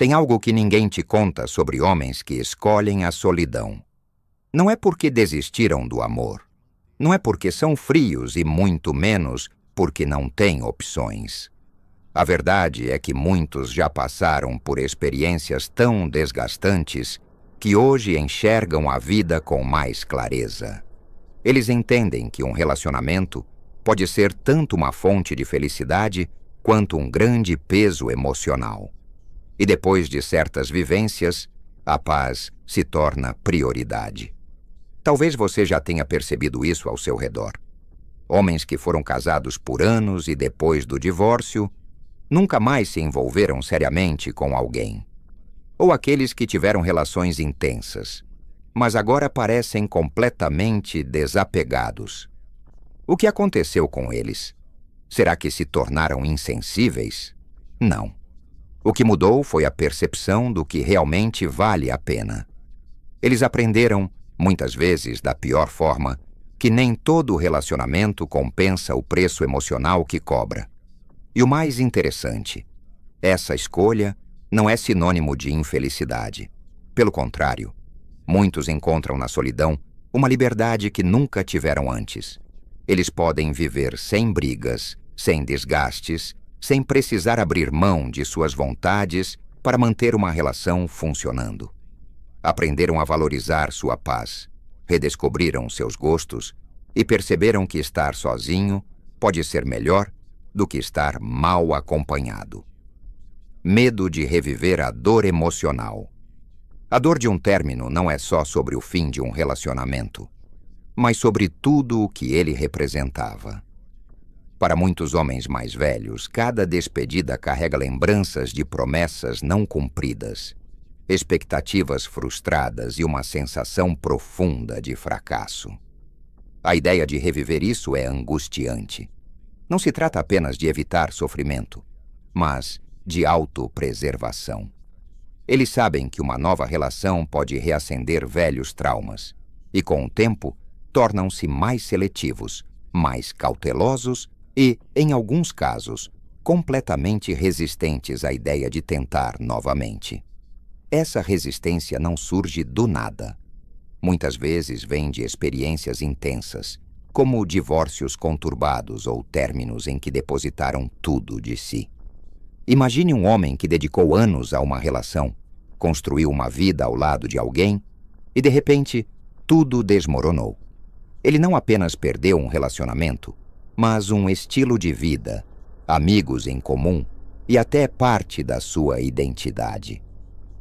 Tem algo que ninguém te conta sobre homens que escolhem a solidão. Não é porque desistiram do amor. Não é porque são frios e muito menos porque não têm opções. A verdade é que muitos já passaram por experiências tão desgastantes que hoje enxergam a vida com mais clareza. Eles entendem que um relacionamento pode ser tanto uma fonte de felicidade quanto um grande peso emocional. E depois de certas vivências, a paz se torna prioridade. Talvez você já tenha percebido isso ao seu redor. Homens que foram casados por anos e depois do divórcio, nunca mais se envolveram seriamente com alguém. Ou aqueles que tiveram relações intensas, mas agora parecem completamente desapegados. O que aconteceu com eles? Será que se tornaram insensíveis? Não. O que mudou foi a percepção do que realmente vale a pena. Eles aprenderam, muitas vezes da pior forma, que nem todo relacionamento compensa o preço emocional que cobra. E o mais interessante, essa escolha não é sinônimo de infelicidade. Pelo contrário, muitos encontram na solidão uma liberdade que nunca tiveram antes. Eles podem viver sem brigas, sem desgastes, sem precisar abrir mão de suas vontades para manter uma relação funcionando. Aprenderam a valorizar sua paz, redescobriram seus gostos e perceberam que estar sozinho pode ser melhor do que estar mal acompanhado. Medo de reviver a dor emocional. A dor de um término não é só sobre o fim de um relacionamento, mas sobre tudo o que ele representava. Para muitos homens mais velhos, cada despedida carrega lembranças de promessas não cumpridas, expectativas frustradas e uma sensação profunda de fracasso. A ideia de reviver isso é angustiante. Não se trata apenas de evitar sofrimento, mas de autopreservação. Eles sabem que uma nova relação pode reacender velhos traumas e, com o tempo, tornam-se mais seletivos, mais cautelosos e, em alguns casos, completamente resistentes à ideia de tentar novamente. Essa resistência não surge do nada. Muitas vezes vem de experiências intensas, como divórcios conturbados ou términos em que depositaram tudo de si. Imagine um homem que dedicou anos a uma relação, construiu uma vida ao lado de alguém e, de repente, tudo desmoronou. Ele não apenas perdeu um relacionamento, mas um estilo de vida, amigos em comum e até parte da sua identidade.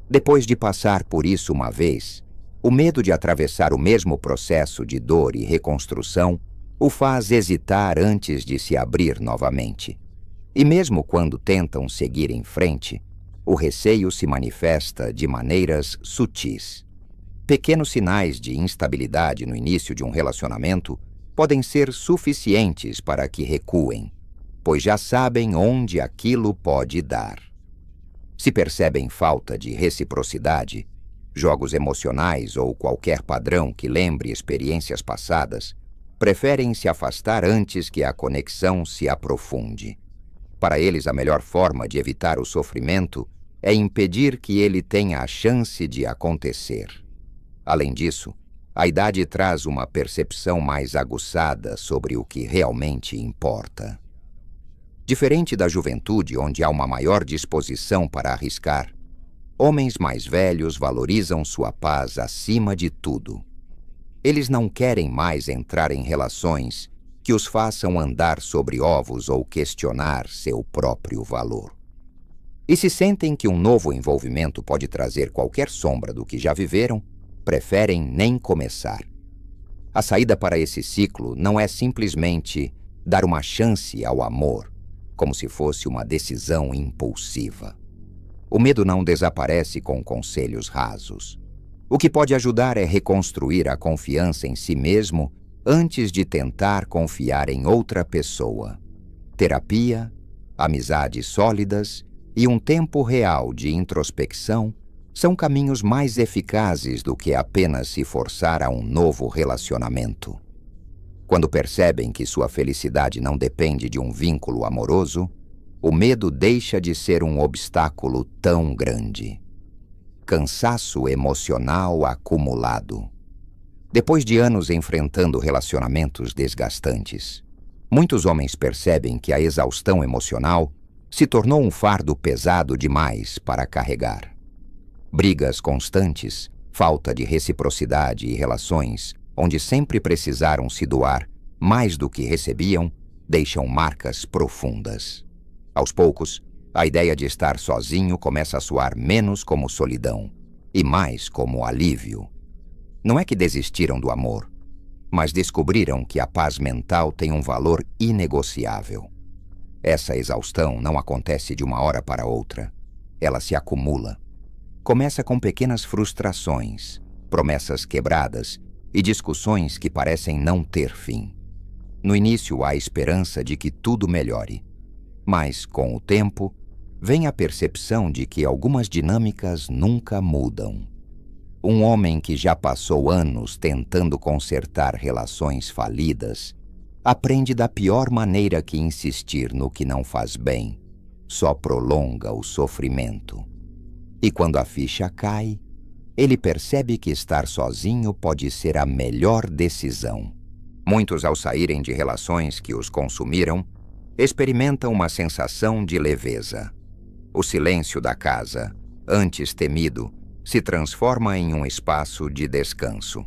Depois de passar por isso uma vez, o medo de atravessar o mesmo processo de dor e reconstrução o faz hesitar antes de se abrir novamente. E mesmo quando tentam seguir em frente, o receio se manifesta de maneiras sutis. Pequenos sinais de instabilidade no início de um relacionamento podem ser suficientes para que recuem, pois já sabem onde aquilo pode dar. Se percebem falta de reciprocidade, jogos emocionais ou qualquer padrão que lembre experiências passadas, preferem se afastar antes que a conexão se aprofunde. Para eles, a melhor forma de evitar o sofrimento é impedir que ele tenha a chance de acontecer. Além disso, a idade traz uma percepção mais aguçada sobre o que realmente importa. Diferente da juventude, onde há uma maior disposição para arriscar, homens mais velhos valorizam sua paz acima de tudo. Eles não querem mais entrar em relações que os façam andar sobre ovos ou questionar seu próprio valor. E se sentem que um novo envolvimento pode trazer qualquer sombra do que já viveram, preferem nem começar. A saída para esse ciclo não é simplesmente dar uma chance ao amor, como se fosse uma decisão impulsiva. O medo não desaparece com conselhos rasos. O que pode ajudar é reconstruir a confiança em si mesmo antes de tentar confiar em outra pessoa. Terapia, amizades sólidas e um tempo real de introspecção são caminhos mais eficazes do que apenas se forçar a um novo relacionamento. Quando percebem que sua felicidade não depende de um vínculo amoroso, o medo deixa de ser um obstáculo tão grande. Cansaço emocional acumulado. Depois de anos enfrentando relacionamentos desgastantes, muitos homens percebem que a exaustão emocional se tornou um fardo pesado demais para carregar. Brigas constantes, falta de reciprocidade e relações onde sempre precisaram se doar mais do que recebiam, deixam marcas profundas. Aos poucos, a ideia de estar sozinho começa a soar menos como solidão e mais como alívio. Não é que desistiram do amor, mas descobriram que a paz mental tem um valor inegociável. Essa exaustão não acontece de uma hora para outra. Ela se acumula. Começa com pequenas frustrações, promessas quebradas e discussões que parecem não ter fim. No início há esperança de que tudo melhore, mas, com o tempo, vem a percepção de que algumas dinâmicas nunca mudam. Um homem que já passou anos tentando consertar relações falidas aprende da pior maneira que insistir no que não faz bem só prolonga o sofrimento. E quando a ficha cai, ele percebe que estar sozinho pode ser a melhor decisão. Muitos, ao saírem de relações que os consumiram, experimentam uma sensação de leveza. O silêncio da casa, antes temido, se transforma em um espaço de descanso.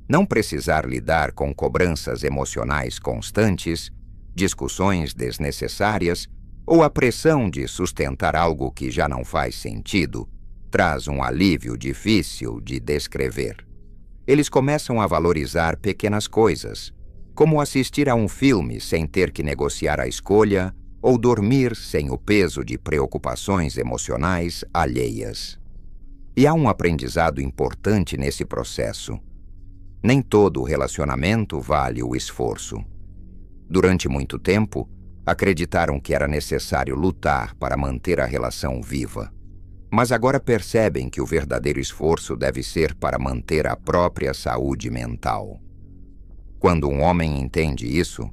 Não precisar lidar com cobranças emocionais constantes, discussões desnecessárias ou a pressão de sustentar algo que já não faz sentido, traz um alívio difícil de descrever. Eles começam a valorizar pequenas coisas, como assistir a um filme sem ter que negociar a escolha ou dormir sem o peso de preocupações emocionais alheias. E há um aprendizado importante nesse processo. Nem todo relacionamento vale o esforço. Durante muito tempo, acreditaram que era necessário lutar para manter a relação viva. Mas agora percebem que o verdadeiro esforço deve ser para manter a própria saúde mental. Quando um homem entende isso,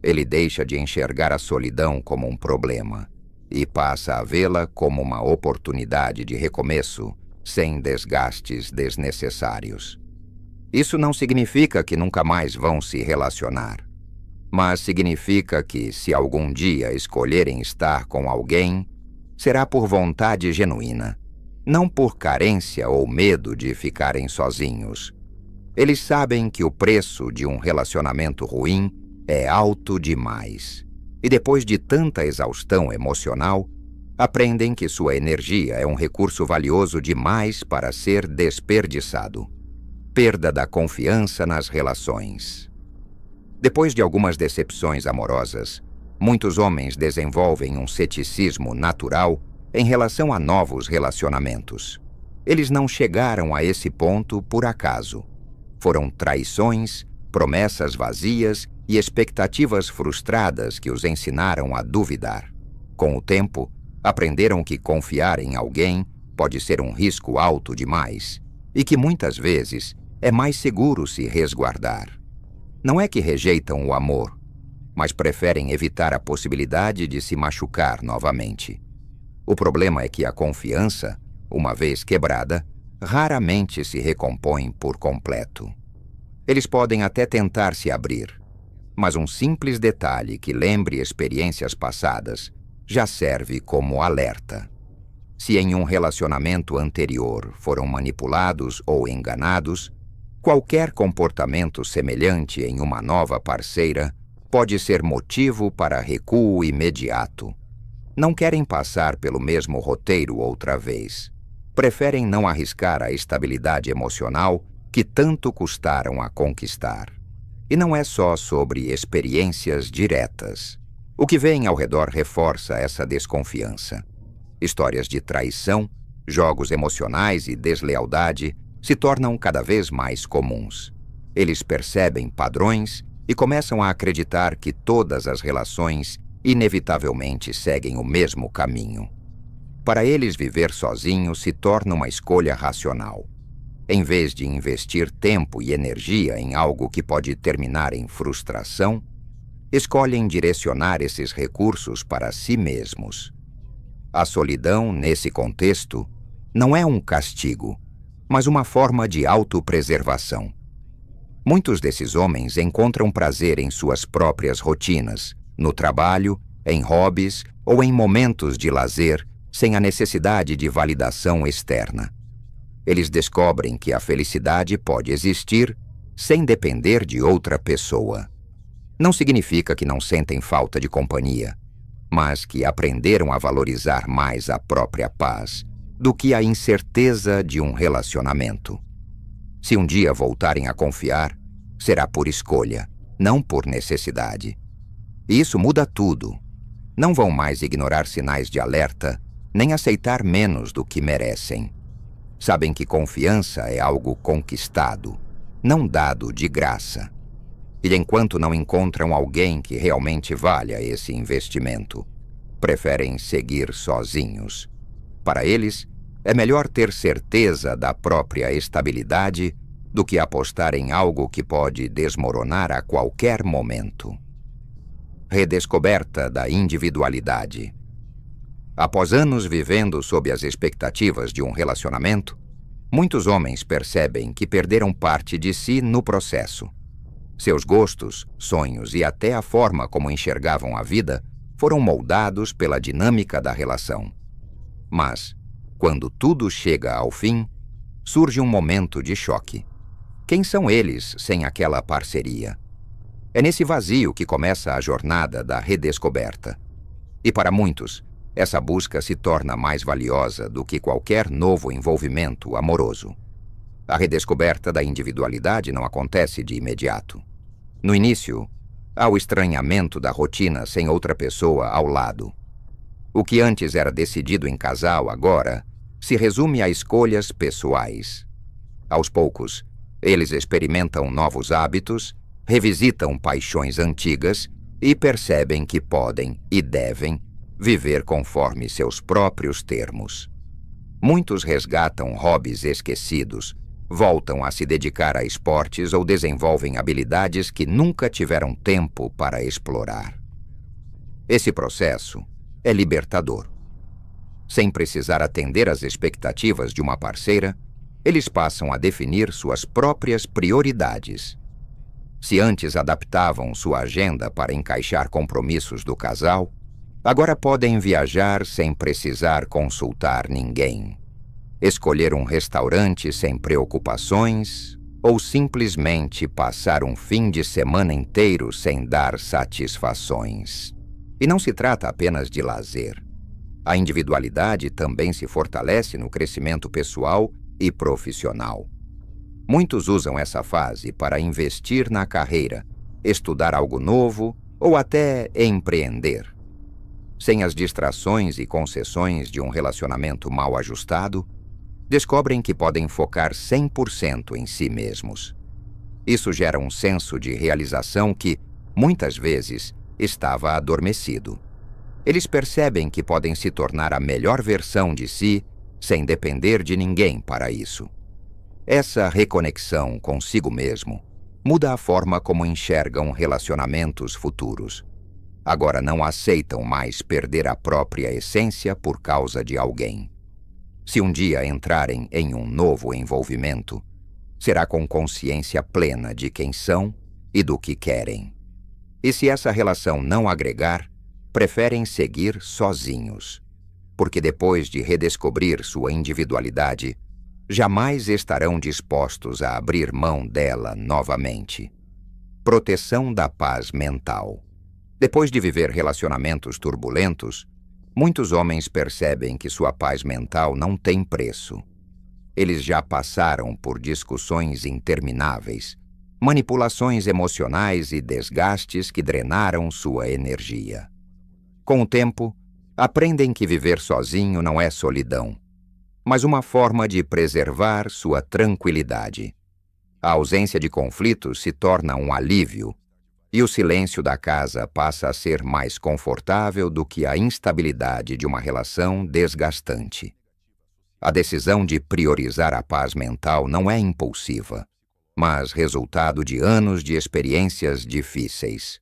ele deixa de enxergar a solidão como um problema e passa a vê-la como uma oportunidade de recomeço sem desgastes desnecessários. Isso não significa que nunca mais vão se relacionar, mas significa que, se algum dia escolherem estar com alguém, será por vontade genuína, não por carência ou medo de ficarem sozinhos. Eles sabem que o preço de um relacionamento ruim é alto demais, e depois de tanta exaustão emocional, aprendem que sua energia é um recurso valioso demais para ser desperdiçado. Perda da confiança nas relações. Depois de algumas decepções amorosas, muitos homens desenvolvem um ceticismo natural em relação a novos relacionamentos. Eles não chegaram a esse ponto por acaso. Foram traições, promessas vazias e expectativas frustradas que os ensinaram a duvidar. Com o tempo, aprenderam que confiar em alguém pode ser um risco alto demais e que muitas vezes é mais seguro se resguardar. Não é que rejeitam o amor, mas preferem evitar a possibilidade de se machucar novamente. O problema é que a confiança, uma vez quebrada, raramente se recompõe por completo. Eles podem até tentar se abrir, mas um simples detalhe que lembre experiências passadas já serve como alerta. Se em um relacionamento anterior foram manipulados ou enganados, qualquer comportamento semelhante em uma nova parceira pode ser motivo para recuo imediato. Não querem passar pelo mesmo roteiro outra vez. Preferem não arriscar a estabilidade emocional que tanto custaram a conquistar. E não é só sobre experiências diretas. O que vem ao redor reforça essa desconfiança. Histórias de traição, jogos emocionais e deslealdade se tornam cada vez mais comuns. Eles percebem padrões e começam a acreditar que todas as relações inevitavelmente seguem o mesmo caminho. Para eles, viver sozinho se torna uma escolha racional. Em vez de investir tempo e energia em algo que pode terminar em frustração, escolhem direcionar esses recursos para si mesmos. A solidão, nesse contexto, não é um castigo, mas uma forma de autopreservação. Muitos desses homens encontram prazer em suas próprias rotinas, no trabalho, em hobbies ou em momentos de lazer, sem a necessidade de validação externa. Eles descobrem que a felicidade pode existir sem depender de outra pessoa. Não significa que não sentem falta de companhia, mas que aprenderam a valorizar mais a própria paz do que a incerteza de um relacionamento. Se um dia voltarem a confiar, será por escolha, não por necessidade. E isso muda tudo. Não vão mais ignorar sinais de alerta, nem aceitar menos do que merecem. Sabem que confiança é algo conquistado, não dado de graça. E enquanto não encontram alguém que realmente valha esse investimento, preferem seguir sozinhos. Para eles, é melhor ter certeza da própria estabilidade do que apostar em algo que pode desmoronar a qualquer momento. Redescoberta da individualidade. Após anos vivendo sob as expectativas de um relacionamento, muitos homens percebem que perderam parte de si no processo. Seus gostos, sonhos e até a forma como enxergavam a vida foram moldados pela dinâmica da relação. Mas, quando tudo chega ao fim, surge um momento de choque. Quem são eles sem aquela parceria? É nesse vazio que começa a jornada da redescoberta. E para muitos, essa busca se torna mais valiosa do que qualquer novo envolvimento amoroso. A redescoberta da individualidade não acontece de imediato. No início, há o estranhamento da rotina sem outra pessoa ao lado. O que antes era decidido em casal agora se resume a escolhas pessoais. Aos poucos, eles experimentam novos hábitos, revisitam paixões antigas e percebem que podem e devem viver conforme seus próprios termos. Muitos resgatam hobbies esquecidos, voltam a se dedicar a esportes ou desenvolvem habilidades que nunca tiveram tempo para explorar. Esse processo é libertador. Sem precisar atender às expectativas de uma parceira, eles passam a definir suas próprias prioridades. Se antes adaptavam sua agenda para encaixar compromissos do casal, agora podem viajar sem precisar consultar ninguém, escolher um restaurante sem preocupações ou simplesmente passar um fim de semana inteiro sem dar satisfações. E não se trata apenas de lazer. A individualidade também se fortalece no crescimento pessoal e profissional. Muitos usam essa fase para investir na carreira, estudar algo novo ou até empreender. Sem as distrações e concessões de um relacionamento mal ajustado, descobrem que podem focar 100% em si mesmos. Isso gera um senso de realização que, muitas vezes, estava adormecido. Eles percebem que podem se tornar a melhor versão de si sem depender de ninguém para isso. Essa reconexão consigo mesmo muda a forma como enxergam relacionamentos futuros. Agora não aceitam mais perder a própria essência por causa de alguém. Se um dia entrarem em um novo envolvimento, será com consciência plena de quem são e do que querem. E se essa relação não agregar, preferem seguir sozinhos, porque depois de redescobrir sua individualidade, jamais estarão dispostos a abrir mão dela novamente. Proteção da paz mental. Depois de viver relacionamentos turbulentos, muitos homens percebem que sua paz mental não tem preço. Eles já passaram por discussões intermináveis, manipulações emocionais e desgastes que drenaram sua energia. Com o tempo, aprendem que viver sozinho não é solidão, mas uma forma de preservar sua tranquilidade. A ausência de conflitos se torna um alívio, e o silêncio da casa passa a ser mais confortável do que a instabilidade de uma relação desgastante. A decisão de priorizar a paz mental não é impulsiva, mas resultado de anos de experiências difíceis.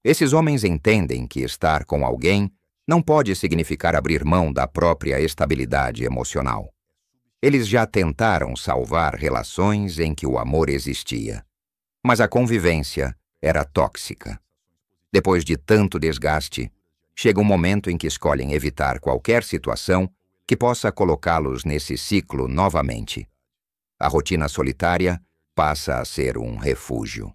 Esses homens entendem que estar com alguém não pode significar abrir mão da própria estabilidade emocional. Eles já tentaram salvar relações em que o amor existia, mas a convivência era tóxica. Depois de tanto desgaste, chega um momento em que escolhem evitar qualquer situação que possa colocá-los nesse ciclo novamente. A rotina solitária passa a ser um refúgio.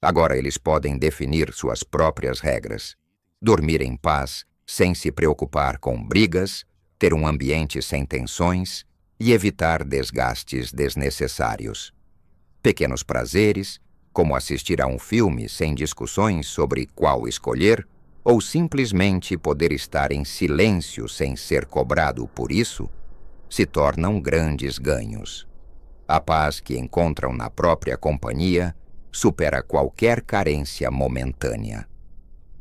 Agora eles podem definir suas próprias regras, dormir em paz sem se preocupar com brigas, ter um ambiente sem tensões e evitar desgastes desnecessários. Pequenos prazeres, como assistir a um filme sem discussões sobre qual escolher, ou simplesmente poder estar em silêncio sem ser cobrado por isso, se tornam grandes ganhos. A paz que encontram na própria companhia supera qualquer carência momentânea.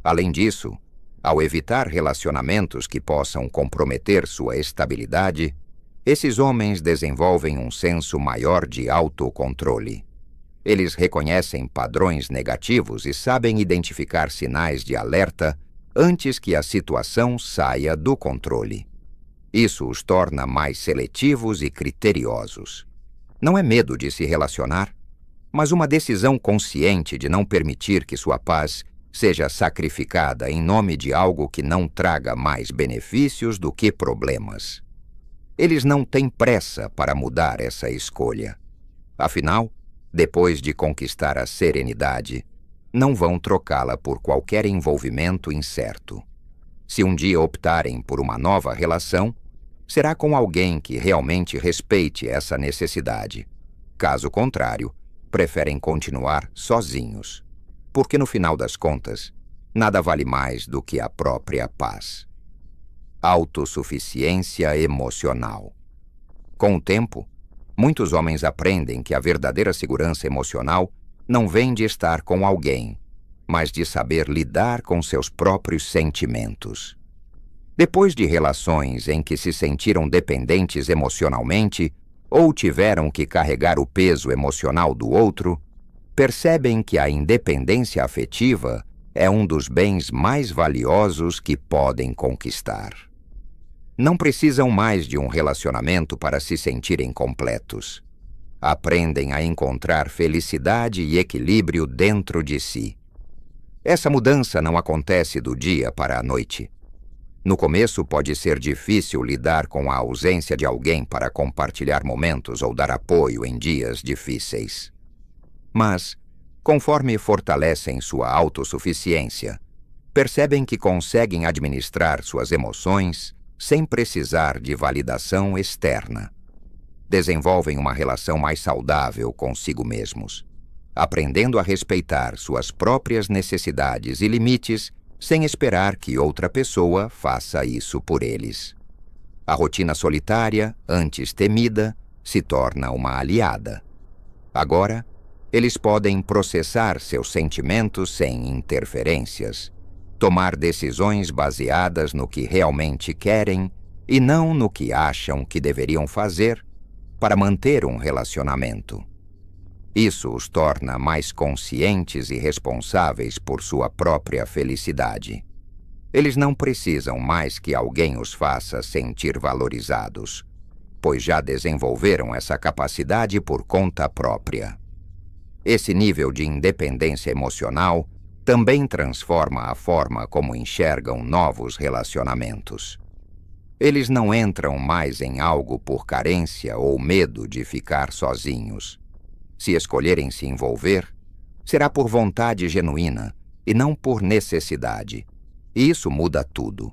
Além disso, ao evitar relacionamentos que possam comprometer sua estabilidade, esses homens desenvolvem um senso maior de autocontrole. Eles reconhecem padrões negativos e sabem identificar sinais de alerta antes que a situação saia do controle. Isso os torna mais seletivos e criteriosos. Não é medo de se relacionar, mas uma decisão consciente de não permitir que sua paz seja sacrificada em nome de algo que não traga mais benefícios do que problemas. Eles não têm pressa para mudar essa escolha. Afinal, depois de conquistar a serenidade, não vão trocá-la por qualquer envolvimento incerto. Se um dia optarem por uma nova relação, será com alguém que realmente respeite essa necessidade. Caso contrário, preferem continuar sozinhos, porque no final das contas, nada vale mais do que a própria paz. Autossuficiência emocional. Com o tempo, muitos homens aprendem que a verdadeira segurança emocional não vem de estar com alguém, mas de saber lidar com seus próprios sentimentos. Depois de relações em que se sentiram dependentes emocionalmente ou tiveram que carregar o peso emocional do outro, percebem que a independência afetiva é um dos bens mais valiosos que podem conquistar. Não precisam mais de um relacionamento para se sentirem completos. Aprendem a encontrar felicidade e equilíbrio dentro de si. Essa mudança não acontece do dia para a noite. No começo pode ser difícil lidar com a ausência de alguém para compartilhar momentos ou dar apoio em dias difíceis. Mas, conforme fortalecem sua autossuficiência, percebem que conseguem administrar suas emoções sem precisar de validação externa. Desenvolvem uma relação mais saudável consigo mesmos, aprendendo a respeitar suas próprias necessidades e limites sem esperar que outra pessoa faça isso por eles. A rotina solitária, antes temida, se torna uma aliada. Agora, eles podem processar seus sentimentos sem interferências, tomar decisões baseadas no que realmente querem e não no que acham que deveriam fazer para manter um relacionamento. Isso os torna mais conscientes e responsáveis por sua própria felicidade. Eles não precisam mais que alguém os faça sentir valorizados, pois já desenvolveram essa capacidade por conta própria. Esse nível de independência emocional também transforma a forma como enxergam novos relacionamentos. Eles não entram mais em algo por carência ou medo de ficar sozinhos. Se escolherem se envolver, será por vontade genuína e não por necessidade. E isso muda tudo.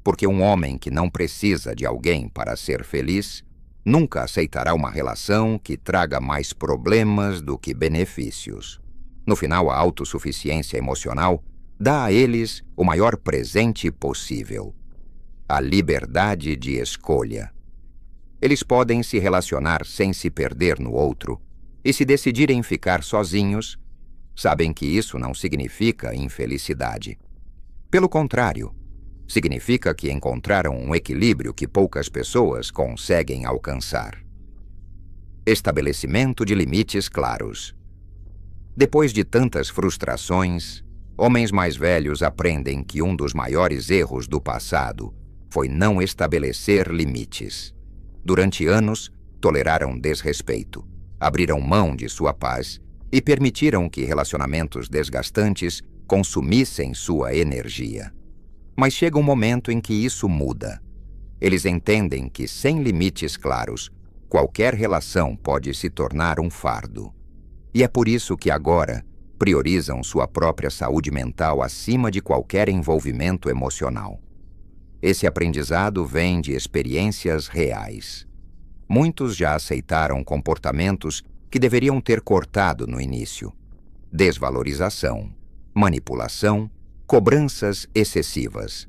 Porque um homem que não precisa de alguém para ser feliz nunca aceitará uma relação que traga mais problemas do que benefícios. No final, a autossuficiência emocional dá a eles o maior presente possível: a liberdade de escolha. Eles podem se relacionar sem se perder no outro, e se decidirem ficar sozinhos, sabem que isso não significa infelicidade. Pelo contrário, significa que encontraram um equilíbrio que poucas pessoas conseguem alcançar. Estabelecimento de limites claros. Depois de tantas frustrações, Homens mais velhos aprendem que um dos maiores erros do passado foi não estabelecer limites. Durante anos, toleraram desrespeito, abriram mão de sua paz e permitiram que relacionamentos desgastantes consumissem sua energia. Mas chega um momento em que isso muda. Eles entendem que, sem limites claros, qualquer relação pode se tornar um fardo. E é por isso que agora priorizam sua própria saúde mental acima de qualquer envolvimento emocional. Esse aprendizado vem de experiências reais. Muitos já aceitaram comportamentos que deveriam ter cortado no início: desvalorização, manipulação, cobranças excessivas.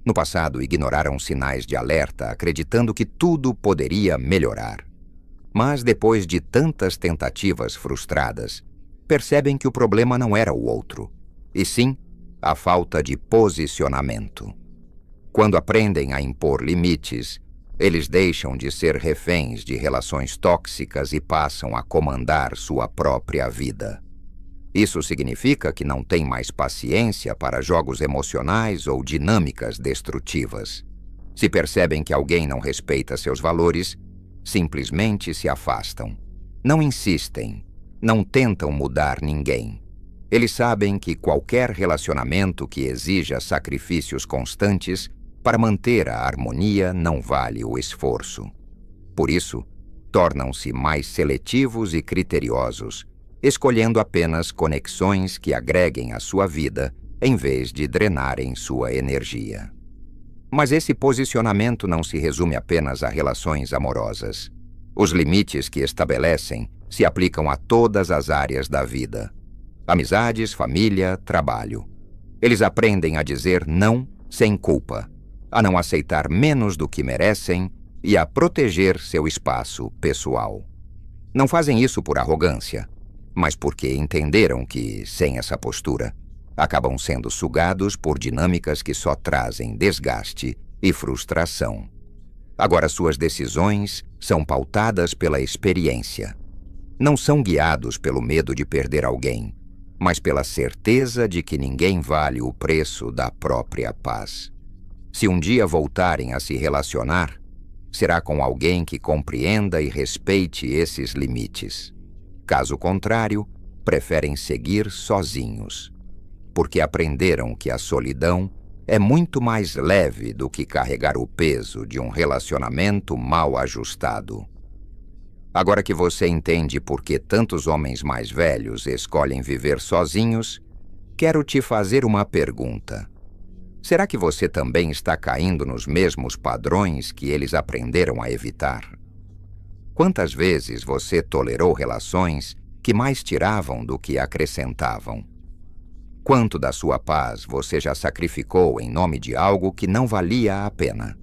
No passado, ignoraram sinais de alerta, acreditando que tudo poderia melhorar. Mas depois de tantas tentativas frustradas, percebem que o problema não era o outro, e sim a falta de posicionamento. Quando aprendem a impor limites, eles deixam de ser reféns de relações tóxicas e passam a comandar sua própria vida. Isso significa que não têm mais paciência para jogos emocionais ou dinâmicas destrutivas. Se percebem que alguém não respeita seus valores, simplesmente se afastam. Não insistem, não tentam mudar ninguém. Eles sabem que qualquer relacionamento que exija sacrifícios constantes para manter a harmonia não vale o esforço. Por isso, tornam-se mais seletivos e criteriosos, escolhendo apenas conexões que agreguem à sua vida em vez de drenarem sua energia. Mas esse posicionamento não se resume apenas a relações amorosas. Os limites que estabelecem se aplicam a todas as áreas da vida: amizades, família, trabalho. Eles aprendem a dizer não sem culpa, a não aceitar menos do que merecem e a proteger seu espaço pessoal. Não fazem isso por arrogância, mas porque entenderam que, sem essa postura, acabam sendo sugados por dinâmicas que só trazem desgaste e frustração. Agora suas decisões são pautadas pela experiência. Não são guiados pelo medo de perder alguém, mas pela certeza de que ninguém vale o preço da própria paz. Se um dia voltarem a se relacionar, será com alguém que compreenda e respeite esses limites. Caso contrário, preferem seguir sozinhos, porque aprenderam que a solidão é muito mais leve do que carregar o peso de um relacionamento mal ajustado. Agora que você entende por que tantos homens mais velhos escolhem viver sozinhos, quero te fazer uma pergunta. Será que você também está caindo nos mesmos padrões que eles aprenderam a evitar? Quantas vezes você tolerou relações que mais tiravam do que acrescentavam? Quanto da sua paz você já sacrificou em nome de algo que não valia a pena?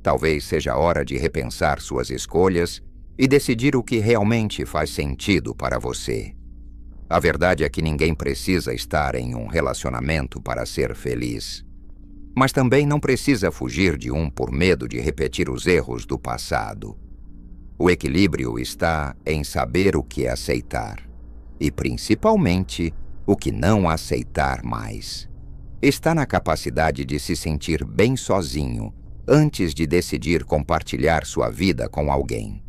Talvez seja hora de repensar suas escolhas e decidir o que realmente faz sentido para você. A verdade é que ninguém precisa estar em um relacionamento para ser feliz. Mas também não precisa fugir de um por medo de repetir os erros do passado. O equilíbrio está em saber o que aceitar e, principalmente, o que não aceitar mais. Está na capacidade de se sentir bem sozinho antes de decidir compartilhar sua vida com alguém.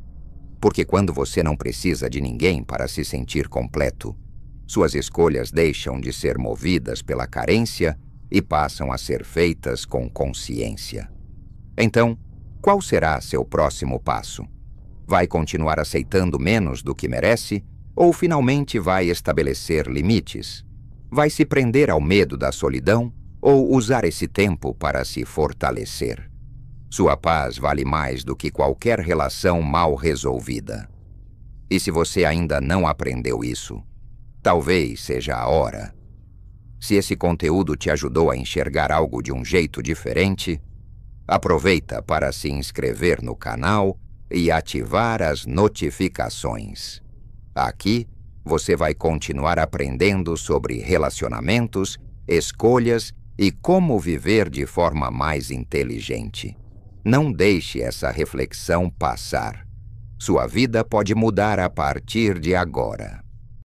Porque quando você não precisa de ninguém para se sentir completo, suas escolhas deixam de ser movidas pela carência e passam a ser feitas com consciência. Então, qual será seu próximo passo? Vai continuar aceitando menos do que merece ou finalmente vai estabelecer limites? Vai se prender ao medo da solidão ou usar esse tempo para se fortalecer? Sua paz vale mais do que qualquer relação mal resolvida. E se você ainda não aprendeu isso, talvez seja a hora. Se esse conteúdo te ajudou a enxergar algo de um jeito diferente, aproveita para se inscrever no canal e ativar as notificações. Aqui, você vai continuar aprendendo sobre relacionamentos, escolhas e como viver de forma mais inteligente. Não deixe essa reflexão passar. Sua vida pode mudar a partir de agora.